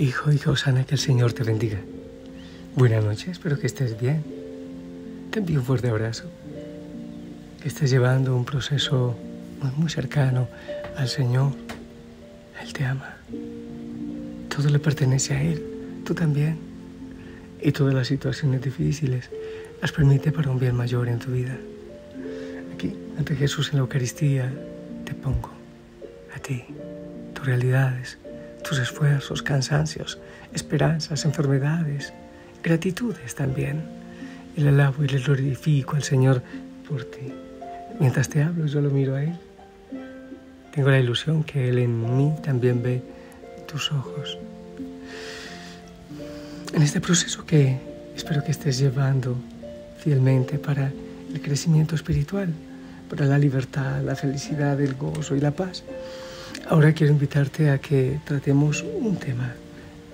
Hijo, hija Osana, que el Señor te bendiga. Buenas noches, espero que estés bien. Te envío un fuerte abrazo. Que estés llevando un proceso muy cercano al Señor. Él te ama. Todo le pertenece a Él, tú también. Y todas las situaciones difíciles las permite para un bien mayor en tu vida. Aquí, ante Jesús en la Eucaristía, te pongo a ti, tus realidades, tus esfuerzos, cansancios, esperanzas, enfermedades, gratitudes también. Y le alabo y le glorifico al Señor por ti. Mientras te hablo, yo lo miro a Él. Tengo la ilusión que Él en mí también ve tus ojos. En este proceso que espero que estés llevando fielmente para el crecimiento espiritual, para la libertad, la felicidad, el gozo y la paz. Ahora quiero invitarte a que tratemos un tema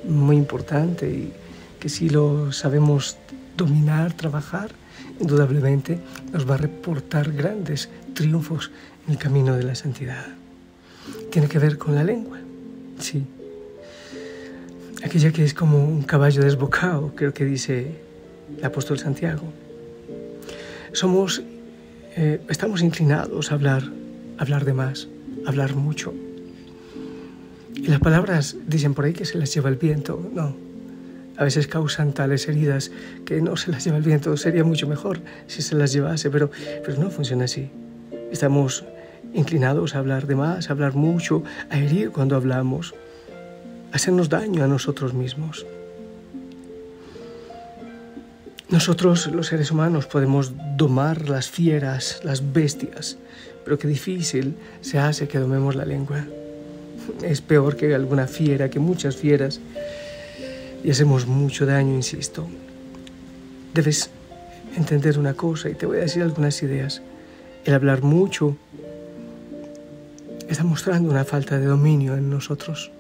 muy importante y que si lo sabemos dominar, trabajar, indudablemente nos va a reportar grandes triunfos en el camino de la santidad. Tiene que ver con la lengua, sí. Aquella que es como un caballo desbocado, creo que dice el apóstol Santiago. Estamos inclinados a hablar de más, hablar mucho. Y las palabras dicen por ahí que se las lleva el viento. No, a veces causan tales heridas que no se las lleva el viento. Sería mucho mejor si se las llevase, pero no funciona así. Estamos inclinados a hablar de más, a hablar mucho, a herir cuando hablamos, a hacernos daño a nosotros mismos. Nosotros, los seres humanos, podemos domar las fieras, las bestias, pero qué difícil se hace que domemos la lengua. Es peor que alguna fiera, que muchas fieras, y hacemos mucho daño, insisto. Debes entender una cosa, y te voy a decir algunas ideas. El hablar mucho está mostrando una falta de dominio en nosotros.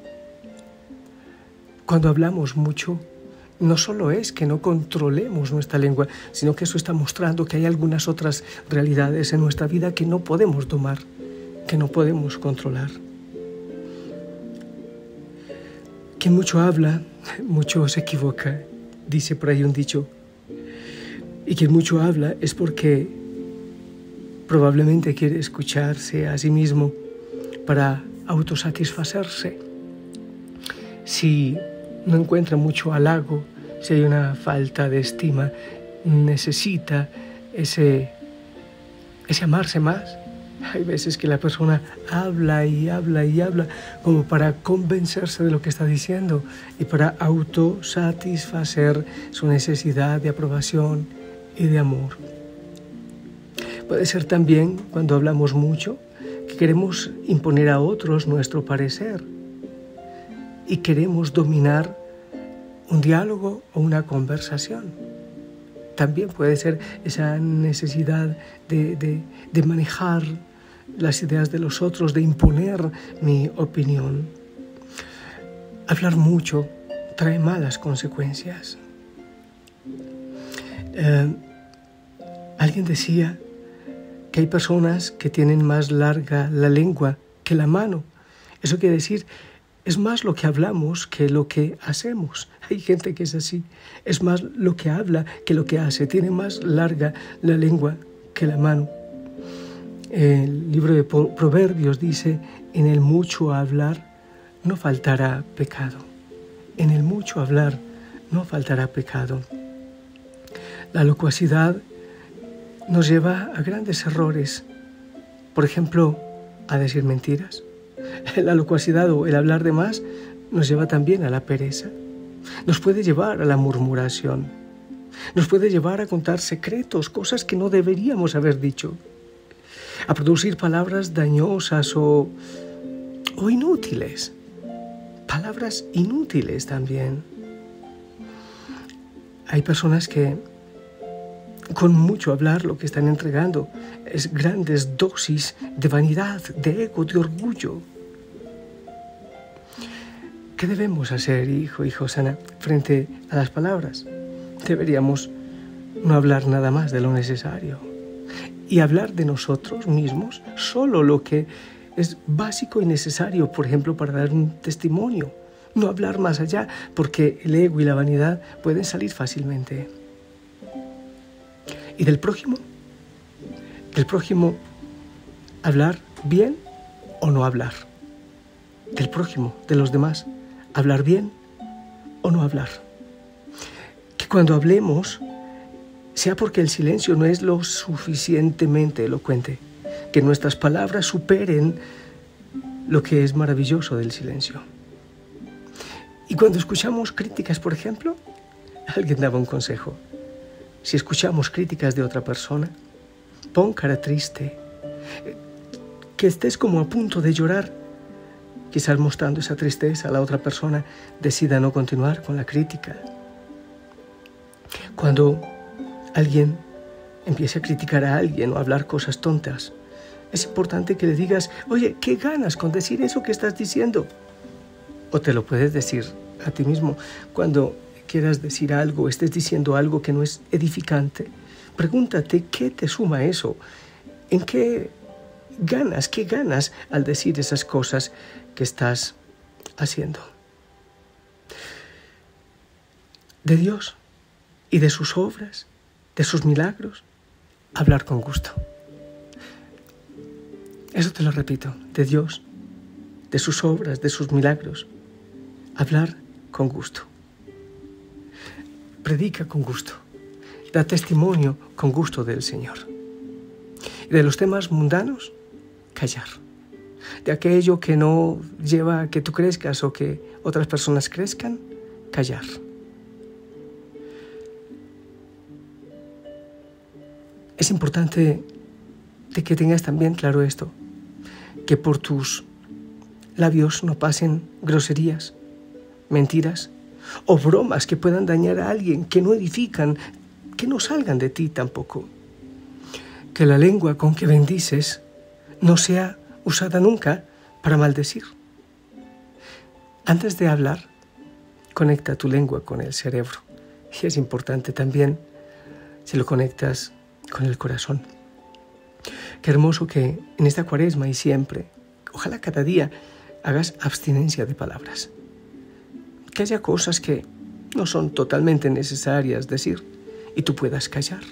Cuando hablamos mucho, no solo es que no controlemos nuestra lengua, sino que eso está mostrando que hay algunas otras realidades en nuestra vida que no podemos domar, que no podemos controlar. Quien mucho habla, mucho se equivoca, dice por ahí un dicho. Y quien mucho habla es porque probablemente quiere escucharse a sí mismo para autosatisfacerse. Si no encuentra mucho halago, si hay una falta de estima, necesita ese amarse más. Hay veces que la persona habla y habla y habla como para convencerse de lo que está diciendo y para autosatisfacer su necesidad de aprobación y de amor. Puede ser también, cuando hablamos mucho, que queremos imponer a otros nuestro parecer y queremos dominar un diálogo o una conversación. También puede ser esa necesidad de manejar las ideas de los otros, de imponer mi opinión. Hablar mucho trae malas consecuencias. Alguien decía que hay personas que tienen más larga la lengua que la mano. Eso quiere decir, es más lo que hablamos que lo que hacemos. Hay gente que es así. Es más lo que habla que lo que hace. Tiene más larga la lengua que la mano. El libro de Proverbios dice, en el mucho hablar no faltará pecado. En el mucho hablar no faltará pecado. La locuacidad nos lleva a grandes errores. Por ejemplo, a decir mentiras. La locuacidad o el hablar de más nos lleva también a la pereza. Nos puede llevar a la murmuración. Nos puede llevar a contar secretos, cosas que no deberíamos haber dicho. A producir palabras dañosas o inútiles. Palabras inútiles también. Hay personas que con mucho hablar lo que están entregando es grandes dosis de vanidad, de ego, de orgullo. ¿Qué debemos hacer, hijo, hija Osana, frente a las palabras? Deberíamos no hablar nada más de lo necesario y hablar de nosotros mismos solo lo que es básico y necesario, por ejemplo, para dar un testimonio No hablar más allá, porque el ego y la vanidad pueden salir fácilmente. ¿Y del prójimo? Del prójimo, hablar bien o no hablar. Del prójimo, de los demás, hablar bien o no hablar. Que cuando hablemos, sea porque el silencio no es lo suficientemente elocuente, que nuestras palabras superen lo que es maravilloso del silencio. Y cuando escuchamos críticas, por ejemplo, alguien daba un consejo. Si escuchamos críticas de otra persona, pon cara triste, que estés como a punto de llorar, quizás mostrando esa tristeza, la otra persona decida no continuar con la crítica. Cuando alguien empiece a criticar a alguien o a hablar cosas tontas, es importante que le digas, oye, ¿qué ganas con decir eso que estás diciendo? O te lo puedes decir a ti mismo. Cuando quieras decir algo, estés diciendo algo que no es edificante, pregúntate qué te suma eso, en qué ganas al decir esas cosas que estás haciendo. De Dios y de sus obras, de sus milagros, hablar con gusto. Eso te lo repito, de Dios, de sus obras, de sus milagros, hablar con gusto. Predica con gusto, da testimonio con gusto del Señor. Y de los temas mundanos, callar. De aquello que no lleva a que tú crezcas o que otras personas crezcan, callar. Es importante de que tengas también claro esto, que por tus labios no pasen groserías, mentiras o bromas que puedan dañar a alguien, que no edifican, que no salgan de ti tampoco. Que la lengua con que bendices no sea usada nunca para maldecir. Antes de hablar, conecta tu lengua con el cerebro. Y es importante también si lo conectas con el corazón. Qué hermoso que en esta Cuaresma y siempre, ojalá cada día hagas abstinencia de palabras. Que haya cosas que no son totalmente necesarias decir y tú puedas callar.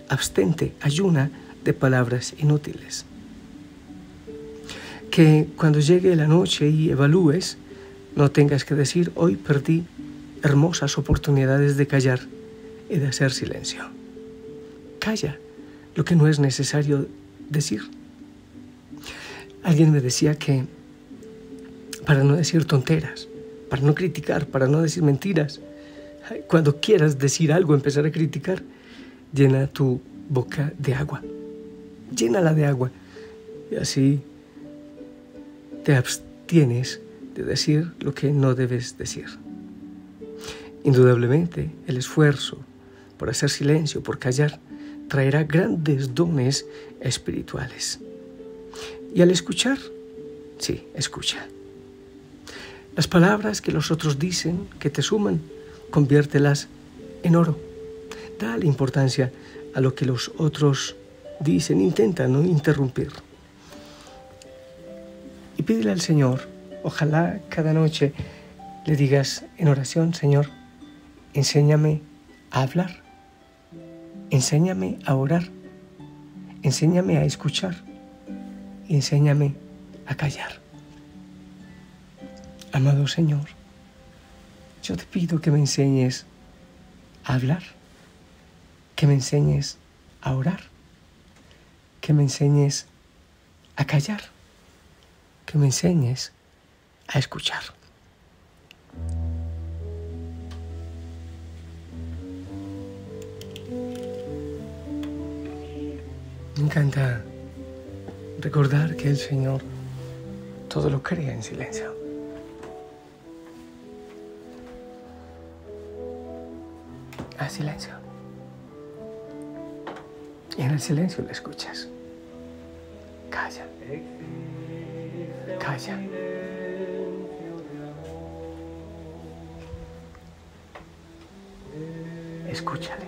Abstente, ayuna de palabras inútiles. Que cuando llegue la noche y evalúes, no tengas que decir, hoy perdí hermosas oportunidades de callar y de hacer silencio. Calla lo que no es necesario decir. Alguien me decía que para no decir tonteras, para no criticar, para no decir mentiras, cuando quieras decir algo, empezar a criticar, llena tu boca de agua. Llénala de agua y así te abstienes de decir lo que no debes decir. Indudablemente, el esfuerzo por hacer silencio, por callar, traerá grandes dones espirituales. Y al escuchar, sí, escucha. Las palabras que los otros dicen, que te suman, conviértelas en oro. Dale importancia a lo que los otros dicen, intenta no interrumpir. Y pídele al Señor, ojalá cada noche le digas en oración, Señor, enséñame a hablar, enséñame a orar, enséñame a escuchar y enséñame a callar. Amado Señor, yo te pido que me enseñes a hablar, que me enseñes a orar, que me enseñes a callar, que me enseñes a escuchar. Me encanta recordar que el Señor todo lo crea en silencio. Haz silencio. Y en el silencio le escuchas. Calla. Calla. Escúchale.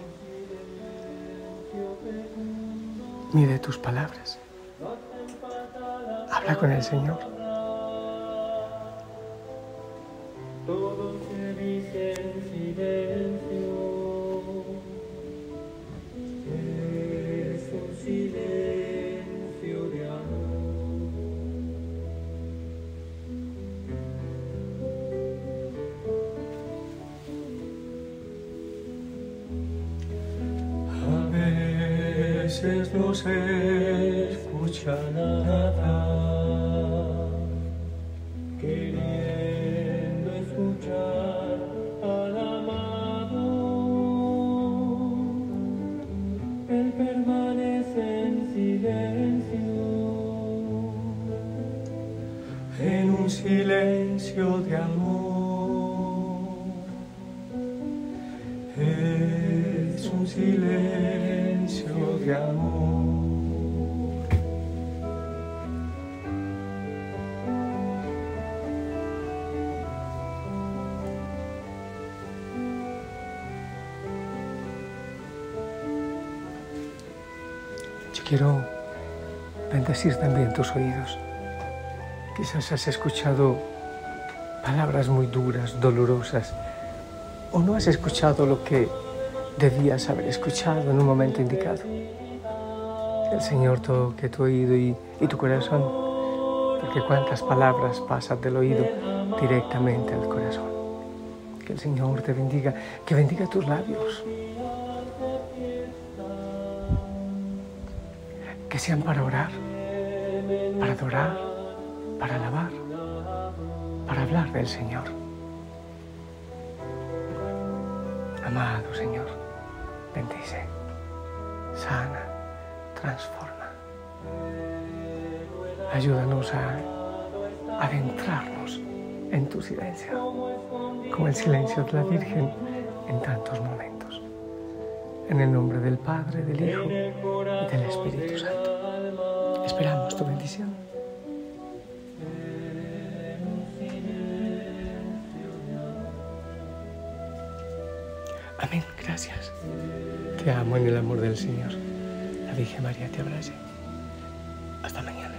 Mide tus palabras. Habla con el Señor. veces no se escucha nada, queriendo escuchar al amado. Él permanece en silencio, en un silencio de amor. Es un silencio de amor. Yo quiero bendecir también tus oídos. Quizás has escuchado palabras muy duras, dolorosas, o no has escuchado lo que debías haber escuchado en un momento indicado. Que el Señor toque tu oído y tu corazón, porque cuántas palabras pasan del oído directamente al corazón. Que el Señor te bendiga, que bendiga tus labios, que sean para orar, para adorar, para alabar, para hablar del Señor. Amado Señor, bendice, sana, transforma. Ayúdanos a adentrarnos en tu silencio, como el silencio de la Virgen en tantos momentos. En el nombre del Padre, del Hijo y del Espíritu Santo. Esperamos tu bendición. Amén, gracias. Te amo en el amor del Señor. La Virgen María te abrace. Hasta mañana.